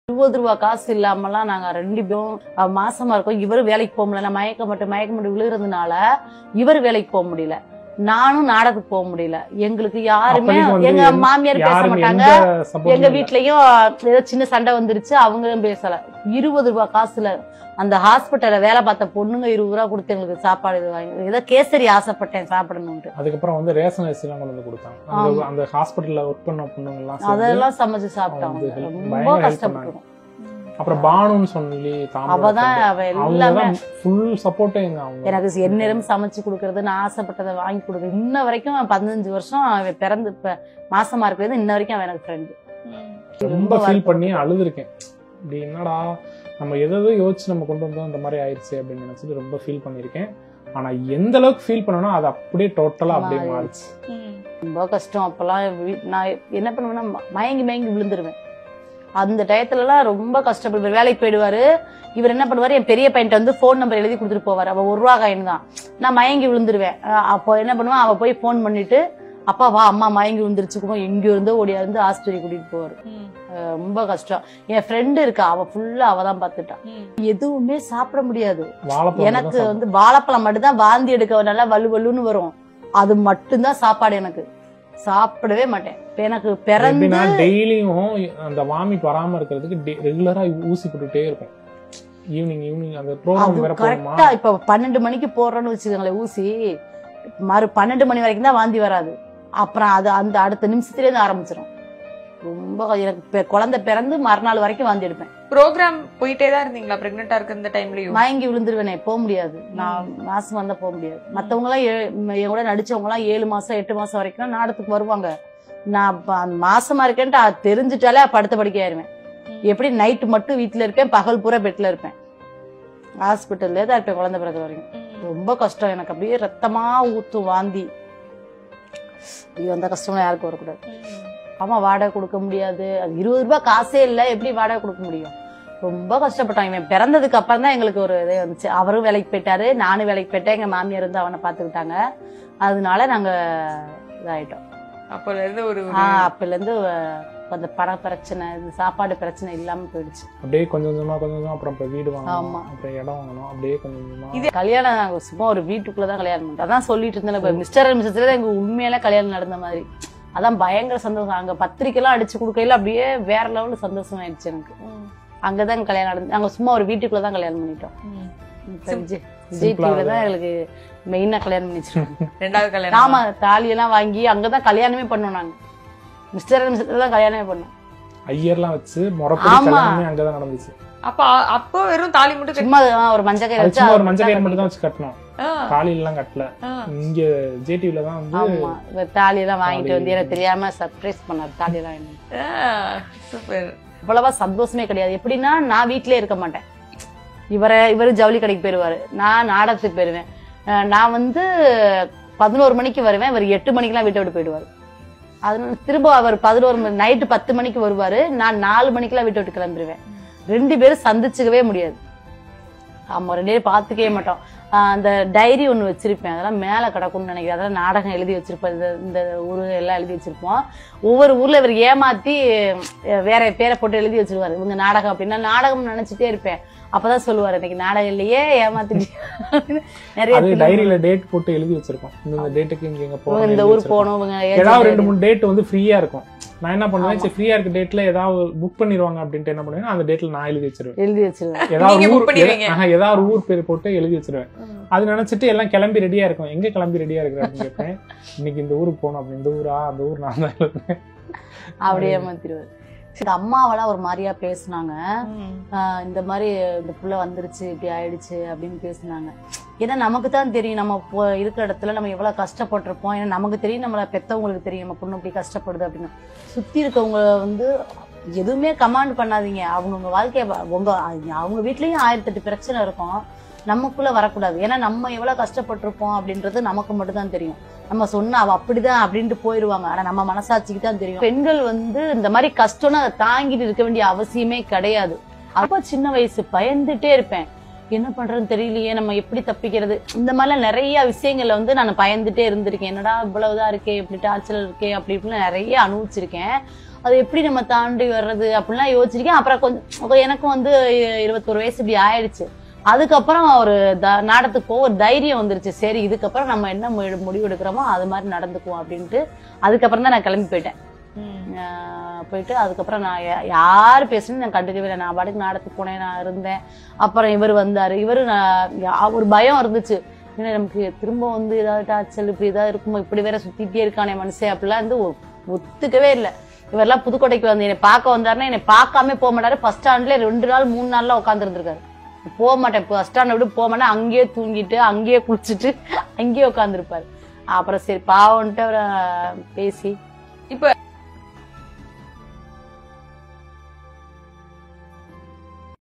ரூ. 20 காசு இல்லாமலாம் நாங்க 2 பேரும் மாசமா இருக்கோம். இவரு வேலைக்கு போக முடியல. நான் மயக்க மட்டும் விழுகிறதுனால இவரு வேலைக்கு போக முடியல. நானும் நாடகத்துக்கு போக முடியல. எங்களுக்கு யாருமே எங்க மாமியார் பேச மாட்டாங்க. எங்க வீட்லயும் ஏதோ சின்ன சண்டை வந்துருச்சு. அவங்களும் பேசல. ரூ. 20 காசுல அந்த ஹாஸ்பிட்டல்ல வேலை பார்த்த பொண்ணுங்க ரூ. 20 கொடுத்து எங்களுக்கு சாப்பாடு வாங்கி ஏதோ கேசரி ஆசைப்பட்டேன் சாப்பிடணும்னு. அதுக்கப்புறம் வந்து ரேஷன் அரிசி எல்லாம் கொண்டு வந்து கொடுத்தாங்க. அந்த ஹாஸ்பிட்டல்ல ஒர்க் பண்ண பொண்ணுங்க எல்லாம் அதெல்லாம் சமைச்சு சாப்பிட்டாங்க. ரொம்ப கஷ்டப்பட்டோம். அப்புறம் பானுன்னு சொல்லி அவதான் அவ எல்லாமே ஃபுல் சப்போர்ட் எனக்கு எந்நேரம் சமைச்சு கொடுக்கறது, நான் ஆசைப்பட்டதை வாங்கி கொடுக்குறது. இன்ன வரைக்கும் 15 வருஷம் அவன் பிறந்து இப்ப மாசமா இருக்கிறது இன்ன வரைக்கும் அவன் எனக்கு ஃப்ரெண்டு. ரொம்ப ஃபீல் பண்ணி அழுதுருக்கேன். இப்படி என்னடா நம்ம எதோ யோசிச்சு நம்ம கொண்டு வந்தோம் இந்த மாதிரி ஆயிடுச்சு அப்படின்னு நினைச்சிட்டு ரொம்ப ஃபீல் பண்ணிருக்கேன். ஆனா எந்த அளவுக்கு ஃபீல் பண்ணனா அது அப்படியே டோட்டலா அப்படியே மாறிச்சு. ரொம்ப கஷ்டம். அப்பெல்லாம் நான் என்ன பண்ணுவேன்னா மயங்கி விழுந்துருவேன். அந்த டயத்துல எல்லாம் ரொம்ப கஷ்டப்படுவார். வேலைக்கு போயிடுவாரு. இவர் என்ன பண்ணுவாரு, என் பெரிய பையன்ட்ட வந்து போன் நம்பர் எழுதி கொடுத்துட்டு போவாரு. அவ ₹1 காயின் தான். நான் மயங்கி விழுந்துருவேன். அப்போ என்ன பண்ணுவேன், அவ போய் போன் பண்ணிட்டு அப்பா வா அம்மா மயங்கி விழுந்துருச்சுக்கோ, எங்கேயோ இருந்தோ ஓடியா இருந்து ஆஸ்பத்திரி கூட்டிட்டு போவாரு. ரொம்ப கஷ்டம். என் ஃப்ரெண்டு இருக்கா, அவ ஃபுல்லா அவதான் பாத்துட்டான். எதுவுமே சாப்பிட முடியாது. எனக்கு வந்து வாழைப்பழம் மட்டும்தான் வாந்தி எடுக்க நல்லா வலுவலுன்னு வரும். அது மட்டும்தான் சாப்பாடு. எனக்கு சாப்பிடவே மாட்டேன். எனக்கு பிறந்து டெய்லியும் அந்த வாமிட் வராம இருக்கிறதுக்கு ரெகுலரா ஊசி போட்டுட்டே இருக்கும். ஈவினிங் அந்த ப்ரோகிராம் வேற போடுமா. இப்ப 12 மணிக்கு போடுறோன்னு வச்சுக்கோங்களேன் ஊசி, மறு 12 மணி வரைக்கும் தான் வாந்தி வராது. அப்புறம் அது அந்த அடுத்த நிமிஷத்துல இருந்து ஆரம்பிச்சிடும். ரொம்ப எனக்கு குழந்தை பிறந்து மறுநாள் வரைக்கும் வாந்தி எடுப்பேன். ப்ரோகிராம் போயிட்டே தான் இருந்தீங்களா பிரெக்னெண்டா இருக்க இந்த டைம்லயும்? மயங்கி விழுந்துருவேனே, போக முடியாது. நான் மாசம் வந்தா போக முடியாது. மத்தவங்க எல்லாம் என் கூட நடிச்சவங்க எல்லாம் 7 மாசம் 8 மாசம் வரைக்கும் நாடகத்துக்கு வருவாங்க. நான் மாசமா இருக்கேன்ட்டு தெரிஞ்சுட்டாலே படுத்த படுக்கை ஆயிருவேன். எப்படி நைட்டு மட்டும் வீட்டுல இருப்பேன், பகல் பூரா பெட்ல இருப்பேன். ஹாஸ்பிட்டல்லே தான் இருப்பேன் குழந்தை பிறகு வரைக்கும். ரொம்ப கஷ்டம். எனக்கு அப்படியே ரத்தமா ஊத்தும் வாந்தி. அந்த கஷ்டம் யாருக்கும் வரக்கூடாது. ஆமா, வாடகை கொடுக்க முடியாது. அது ₹20 காசே இல்லை, எப்படி வாடகை கொடுக்க முடியும்? ரொம்ப கஷ்டப்பட்டான். இவன் பிறந்ததுக்கு அப்புறம் தான் எங்களுக்கு ஒரு இதே வந்துச்சு. அவரும் வேலைக்கு போயிட்டாரு, நானும் வேலைக்கு போயிட்டேன். எங்க மாமியார் வந்து அவனை பாத்துக்கிட்டாங்க. அதனால நாங்க இதாயிட்டோம். அப்பல இருந்து அந்த பண பிரச்சனை, சாப்பாடு பிரச்சனை இல்லாம போயிடுச்சு. அப்படியே கொஞ்சம் கொஞ்சமா அப்புறம் வீடு வாங்கணும், அப்புறம் இடம் வாங்கணும், அப்படியே கொஞ்சமா. இது கல்யாணம் நாங்க சும்மா ஒரு வீட்டுக்குள்ளதான் கல்யாணம் பண்ணோம். அதான் சொல்லிட்டு இருந்தேன், மிஸ்டர் அண்ட் மிஸ்ஸஸ்ல எங்க உண்மையில கல்யாணம் நடந்த மாதிரி. அதான் பயங்கர சந்தோஷம். அங்க பத்திரிக்கை எல்லாம் அடிச்சு கொடுக்கையில அப்படியே வேற லெவல்ல சந்தோஷம் ஆயிடுச்சு எனக்கு. அங்கதான் கல்யாணம் நடந்து நாங்க சும்மா ஒரு வீட்டுக்குள்ளதான் கல்யாணம் பண்ணிட்டோம். விஜய் டிவில தான் எங்களுக்கு மெயினா கல்யாணம் பண்ணிச்சிருக்கோம். 2வது கல்யாணம். ஆமா, தாலி எல்லாம் வாங்கி அங்கதான் கல்யாணமே பண்ணோம். நாங்க மிஸ்டர் அண்ட் மிஸ்ஸஸ் தான் கல்யாணமே பண்ணோம். ஐயர்லாம் வச்சு முறைப்படி கல்யாணமே அங்கதான் நடந்துச்சு. அப்போ வெறும் தாலி மட்டும் சும்மா ஒரு மஞ்சள் கயிறு வச்சு ஒரு மஞ்சள் கயிறு மட்டும் தான் வச்சு கட்டணும். தாலி எல்லாம் கட்டல. இங்க ஜேடிவில தான் வந்து தாலி எல்லாம் வாங்கிட்டு வந்து எனக்கு தெரியாம சர்ப்ரைஸ் பண்ணாரு. தாலி எல்லாம் சூப்பர். அவ்வளவா சந்தோஷமே கிடையாது. எப்படின்னா நான் வீட்லயே இருக்க மாட்டேன். இவரு ஜவுளி கடைக்கு போயிருவாரு, நான் நாடகத்துக்கு போயிருவேன். நான் வந்து 11 மணிக்கு வருவேன், இவர் 8 மணிக்கெல்லாம் வீட்டை விட்டு போயிடுவாரு. அதனால திரும்ப அவர் 11 நைட்டு 10 மணிக்கு வருவாரு, நான் 4 மணிக்கெல்லாம் வீட்டை விட்டு கிளம்பிடுவேன். 2 பேரும் சந்திச்சுக்கவே முடியாது. ஆமா, 2 பேரும் பாத்துக்கவே மாட்டோம். அந்த டைரி ஒண்ணு வச்சிருப்பேன், அதெல்லாம் மேல கிடக்கும்னு நினைக்கிறேன். அதெல்லாம் நாடகம் எழுதி வச்சிருப்பேன். இந்த ஊரு எல்லாம் எழுதி வச்சிருப்போம். ஒவ்வொரு ஊர்ல இவர் ஏமாத்தி வேற பேரை போட்டு எழுதி வச்சிருவாரு. இவங்க நாடகம் அப்படின்னா நாடகம் நினைச்சிட்டே இருப்பேன். அப்பதான் சொல்லுவாரு, இன்னைக்கு நாடகம் இல்லையே, ஏமாத்திட்டு. நிறைய டைரியில டேட் போட்டு எழுதி வச்சிருக்கோம். இந்த டேட்டுக்கு இங்க போறோம், இந்த ஊர் போகணும். ஏதாவது 2-3 டேட் வந்து ஃப்ரீயா இருக்கும். நான் என்ன பண்ணுவேன், சரி ஃப்ரீயா இருக்க டேட்ல ஏதாவது புக் பண்ணிடுவாங்க அப்படின்ட்டு என்ன பண்ணுவேன், அந்த டேட்ல நான் எழுதி வச்சிருவேன். ஏதாவது ஊர் பேர் போட்டு எழுதி வச்சிருவேன். அது நினைச்சிட்டு எல்லாம் கிளம்பி ரெடியா இருக்கும். எங்க கிளம்பி ரெடியா இருக்கிறேன் அப்படின்னு கேட்பேன். இன்னைக்கு இந்த ஊருக்கு போகணும் அப்படின்னு. இந்த ஊரா? அந்த ஊர் நான் தான் எழுதுறேன். அப்படியே மாத்திடுவாரு. அம்மாவெல்லாம் ஒரு மாதிரியா பேசினாங்க. இந்த மாதிரி இந்த புள்ள வந்துருச்சு, இப்படி ஆயிடுச்சு அப்படின்னு பேசினாங்க. ஏன்னா நமக்கு தான் தெரியும் நம்ம இருக்கிற இடத்துல நம்ம எவ்வளவு கஷ்டப்பட்டிருப்போம். ஏன்னா நமக்கு தெரியும், நம்மள பெத்தவங்களுக்கு தெரியும் நம்ம பொண்ணு இப்படி கஷ்டப்படுது அப்படின்னு. சுத்தி இருக்கவங்க வந்து எதுவுமே கமாண்ட் பண்ணாதீங்க. அவங்கவுங்க வாழ்க்கைய அவங்க வீட்லயும் 1008 பிரச்சனை இருக்கும். நமக்குள்ள வரக்கூடாது. ஏன்னா நம்ம எவ்வளவு கஷ்டப்பட்டிருப்போம் அப்படின்றது நமக்கு மட்டும் தான் தெரியும். நம்ம சொன்னா அவ அப்படிதான் அப்படின்ட்டு போயிருவாங்க. ஆனா நம்ம மனசாட்சிக்கு தான் தெரியும். பெண்கள் வந்து இந்த மாதிரி கஷ்டம்னு அதை தாங்கிட்டு இருக்க வேண்டிய அவசியமே கிடையாது. அப்ப சின்ன வயசு பயந்துட்டே இருப்பேன். என்ன பண்றதுன்னு தெரியலையே, நம்ம எப்படி தப்பிக்கிறது, இந்த மாதிரிலாம் நிறைய விஷயங்கள்ல வந்து நான் பயந்துட்டே இருந்திருக்கேன். என்னடா இவ்வளவுதான் இருக்கே, இப்படி டார்ச்சர் இருக்கே அப்படி இப்படின்னு நிறைய அனுபவிச்சிருக்கேன். அது எப்படி நம்ம தாண்டி வர்றது அப்படிலாம் யோசிச்சிருக்கேன். அப்புறம் கொஞ்சம் எனக்கும் வந்து 21 வயசு இப்படி ஆயிடுச்சு. அதுக்கப்புறம் ஒரு நாடத்துக்கு போக ஒரு தைரியம் வந்துருச்சு. சரி இதுக்கப்புறம் நம்ம என்ன முடிவு எடுக்கிறோமோ அது மாதிரி நடந்துக்குவோம் அப்படின்ட்டு அதுக்கப்புறம் தான் நான் கிளம்பி போயிட்டேன். போயிட்டு அதுக்கப்புறம் நான் யாரு பேசுன்னு நான் கண்டுக்கவே இல்லை. நான் பாட்டுக்கு நாடத்துக்கு போனேன், நான் இருந்தேன். அப்புறம் இவர் வந்தாரு. ஒரு பயம் இருந்துச்சு, ஏன்னா நமக்கு திரும்ப வந்து ஏதாவது டார்ச்சல் இப்படி ஏதாவது இருக்குமோ, இப்படி வேற சுத்திட்டே இருக்கானே மனுஷன் அப்படிலாம் வந்து ஒத்துக்கவே இல்லை. இவரெல்லாம் புதுக்கோட்டைக்கு வந்து என்னை பார்க்க வந்தாருன்னா என்னை பார்க்காம போக மாட்டாரு. பஸ் ஸ்டாண்ட்ல 2 நாள் 3 நாள்லாம் உட்கார்ந்து இருந்திருக்காரு. போக மாட்டேன், பஸ் ஸ்டாண்டை விட்டு போக மாட்டேன், அங்கேயே தூங்கிட்டு அங்கேயே குளிச்சுட்டு அங்கேயே உட்காந்துருப்பாரு. அப்புறம் சரி பாவன்ட்டு அவரை பேசி இப்ப